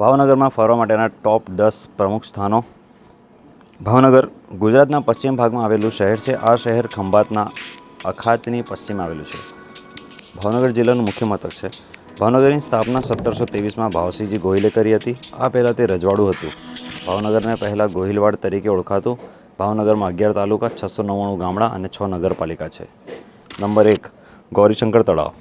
ભાવનગરમાં ફરવા માટેના ટોપ 10 પ્રમુખ સ્થાનો. ભાવનગર ગુજરાતના પશ્ચિમ ભાગમાં આવેલું શહેર છે. આ શહેર ખંભાતના અખાતની પશ્ચિમે આવેલું છે. ભાવનગર જિલ્લાનું મુખ્ય મથક છે. ભાવનગરની સ્થાપના 1723માં ભાવસિંહજી ગોહિલે કરી હતી. આ પહેલાં તે રજવાડું હતું. ભાવનગરને પહેલાં ગોહિલવાડ તરીકે ઓળખાતું. ભાવનગરમાં 11 તાલુકા, 699 ગામડા અને 6 નગરપાલિકા છે. નંબર 1, ગૌરીશંકર તળાવ.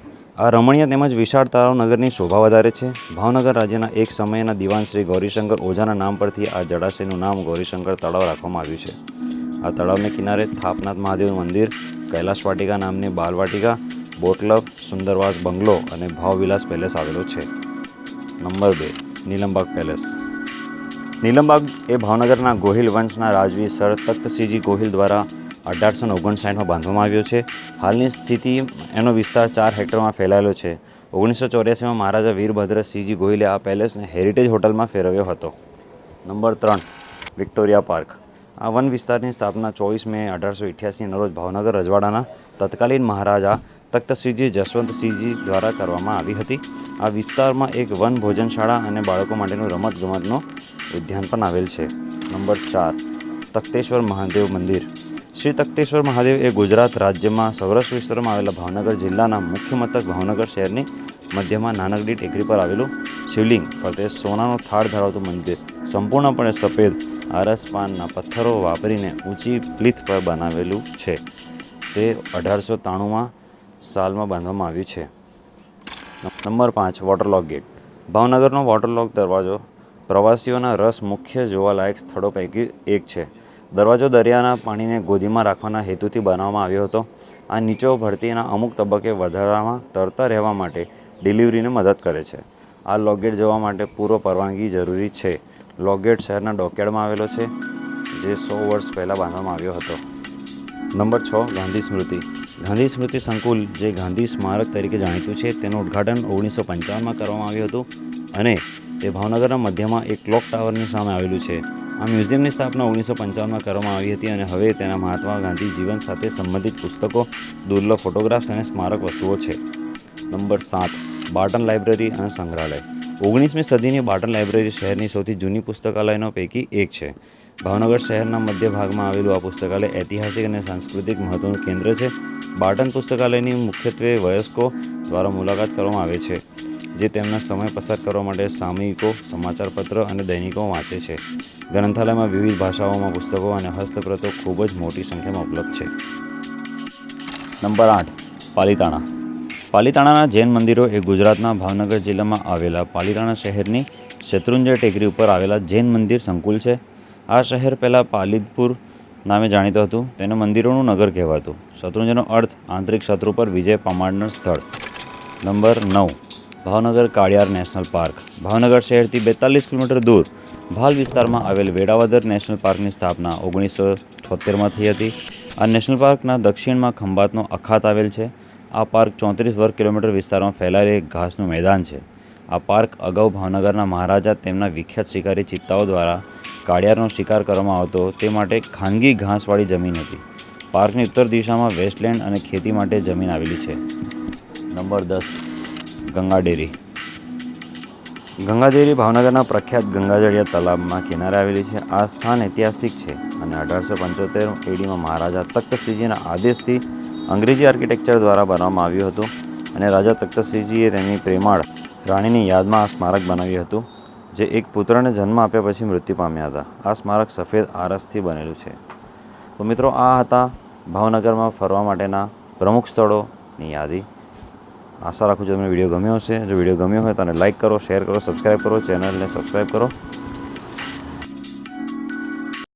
આ રમણીય તેમજ વિશાળ તળાવ નગરની શોભા વધારે છે. ભાવનગર રાજ્યના એક સમયના દિવાન શ્રી ગૌરીશંકર ઓઝાના નામ પરથી આ જળાશયનું નામ ગૌરીશંકર તળાવ રાખવામાં આવ્યું છે. આ તળાવને કિનારે થાપનાથ મહાદેવ મંદિર, કૈલાશ વાટિકા નામની બાલવાટિકા, બોટ ક્લબ, સુંદરવાસ બંગલો અને ભાવવિલાસ પેલેસ આવેલો છે. Number 2, Nilambag palace. નીલમબાગ એ ભાવનગરના ગોહિલ વંશના રાજવી સર તખ્તસિંહજી ગોહિલ દ્વારા 1859માં બાંધવામાં આવ્યો છે. હાલની સ્થિતિ એનો વિસ્તાર 4 હેક્ટરમાં ફેલાયેલો છે. 1984માં મહારાજા વીરભદ્રસિંહજી ગોહિલે આ પેલેસને હેરિટેજ હોટલમાં ફેરવ્યો હતો. Number 3, Victoria park. આ વન વિસ્તારની સ્થાપના 24 મે 1888ના રોજ ભાવનગર રજવાડાના તત્કાલીન મહારાજા તખ્તસિંહજી જશવંતસિંહજી દ્વારા કરવામાં આવી હતી. આ વિસ્તારમાં એક વન ભોજનશાળા અને બાળકો માટેનું રમતગમતનું ઉદ્યાન પણ આવેલ છે. નંબર 4, તખ્તેશ્વર મહાદેવ મંદિર. શ્રી તખ્તેશ્વર મહાદેવ એ ગુજરાત રાજ્યમાં સૌરાષ્ટ્ર વિસ્તારમાં આવેલા ભાવનગર જિલ્લાના મુખ્ય મથક ભાવનગર શહેરની મધ્યમાં નાનકડી ટેકરી પર આવેલું શિવલિંગ ફરતે સોનાનો થાળ ધરાવતું મંદિર સંપૂર્ણપણે સફેદ આરસપાનના પથ્થરો વાપરીને ઊંચી પ્લીથ પર બનાવેલું છે. તે 1893માં સાલમાં બાંધવામાં આવ્યું છે. Number 5, વોટરલોક gate. ભાવનગરનો વોટરલોક દરવાજો પ્રવાસીઓના રસ મુખ્ય જોવાલાયક સ્થળો પૈકી એક છે. દરવાજો દરિયાના પાણીને ગોદીમાં રાખવાના હેતુથી બનાવવામાં આવ્યો હતો. આ નીચો ભરતીના અમુક તબક્કે વધારામાં તરતા રહેવા માટે ડિલિવરીને મદદ કરે છે. આ લોકગેટ જવા માટે પૂર્વ પરવાનગી જરૂરી છે. લોકગેટ શહેરના ડોકયાર્ડમાં આવેલો છે, જે 100 વર્ષ પહેલાં બાંધવામાં આવ્યો હતો. નંબર 6, ગાંધી સ્મૃતિ. ગાંધી સ્મૃતિ સંકુલ, જે ગાંધી સ્મારક તરીકે જાણીતું છે, તેનું ઉદ્ઘાટન 1955માં કરવામાં આવ્યું હતું અને તે ભાવનગરના મધ્યમાં એક ક્લોક ટાવરની સામે આવેલું છે. આ મ્યુઝિયમની સ્થાપના 1955માં કરવામાં આવી હતી અને હવે તેના મહાત્મા ગાંધી જીવન સાથે સંબંધિત પુસ્તકો, દુર્લભ ફોટોગ્રાફ્સ અને સ્મારક વસ્તુઓ છે. નંબર 7, બાર્ટન લાઇબ્રેરી અને સંગ્રહાલય. 19મી સદીની બાર્ટન લાઇબ્રેરી શહેરની સૌથી જૂની પુસ્તકાલયનો પૈકી એક છે. ભાવનગર શહેરના મધ્ય ભાગમાં આવેલું આ પુસ્તકાલય ઐતિહાસિક અને સાંસ્કૃતિક મહત્વનું કેન્દ્ર છે. બાર્ટન પુસ્તકાલયની મુખ્યત્વે વયસ્કો દ્વારા મુલાકાત કરવામાં આવે છે, જે તેમના સમય પસાર કરવા માટે સામયિકો, સમાચારપત્ર અને દૈનિકો વાંચે છે. ગ્રંથાલયમાં વિવિધ ભાષાઓમાં પુસ્તકો અને હસ્તપ્રતો ખૂબ જ મોટી સંખ્યામાં ઉપલબ્ધ છે. નંબર 8, પાલીતાણા. પાલીતાણાના જૈન મંદિરો એ ગુજરાતના ભાવનગર જિલ્લામાં આવેલા પાલીતાણા શહેરની શેત્રુંજય ટેકરી ઉપર આવેલા જૈન મંદિર સંકુલ છે. આ શહેર પહેલાં પાલિદપુર નામે જાણીતું હતું. તેને મંદિરોનું નગર કહેવાતું. શત્રુંજયનો અર્થ આંતરિક શત્રુ પર વિજય પામનાર સ્થળ. નંબર 9, ભાવનગર કાળિયાર નેશનલ પાર્ક. ભાવનગર શહેરથી 42 કિલોમીટર દૂર ભાલ વિસ્તારમાં આવેલ વેળાવદર નેશનલ પાર્કની સ્થાપના 1976માં થઈ હતી. આ નેશનલ પાર્કના દક્ષિણમાં ખંભાતનો અખાત આવેલ છે. આ પાર્ક 34 વર્ગ કિલોમીટર વિસ્તારમાં ફેલાયેલ એક ઘાસનું મેદાન છે. આ પાર્ક અગાઉ ભાવનગરના મહારાજા તેમના વિખ્યાત શિકારી ચિત્તાઓ દ્વારા કાળિયારનો શિકાર કરવામાં આવતો તે માટે ખાનગી ઘાસવાળી જમીન હતી. પાર્કની ઉત્તર દિશામાં વેસ્ટલેન્ડ અને ખેતી માટે જમીન આવેલી છે. નંબર 10, ગંગાડેરી. ગંગાડેરી ભાવનગરના પ્રખ્યાત ગંગાજળિયા તલાવમાં કિનારે આવેલી છે. આ સ્થાન ઐતિહાસિક છે અને 1875 ADમાં મહારાજા તખ્તસિંહજીના આદેશથી અંગ્રેજી આર્કિટેક્ચર દ્વારા બનાવવામાં આવ્યું હતું અને રાજા તખ્તસિંહજીએ તેમની પ્રેમાળ રાણીની યાદમાં આ સ્મારક બનાવ્યું હતું, જે એક પુત્રને જન્મ આપ્યા પછી મૃત્યુ પામ્યા હતા. આ સ્મારક સફેદ આરસથી બનેલું છે. તો મિત્રો, આ હતા ભાવનગરમાં ફરવા માટેના પ્રમુખ સ્થળોની યાદી. આશા રાખું છું તમને વિડીયો ગમ્યો હશે. જો વિડીયો ગમ્યો હોય તો લાઇક કરો, શેર કરો, સબસ્ક્રાઈબ કરો, ચેનલને સબસ્ક્રાઈબ કરો.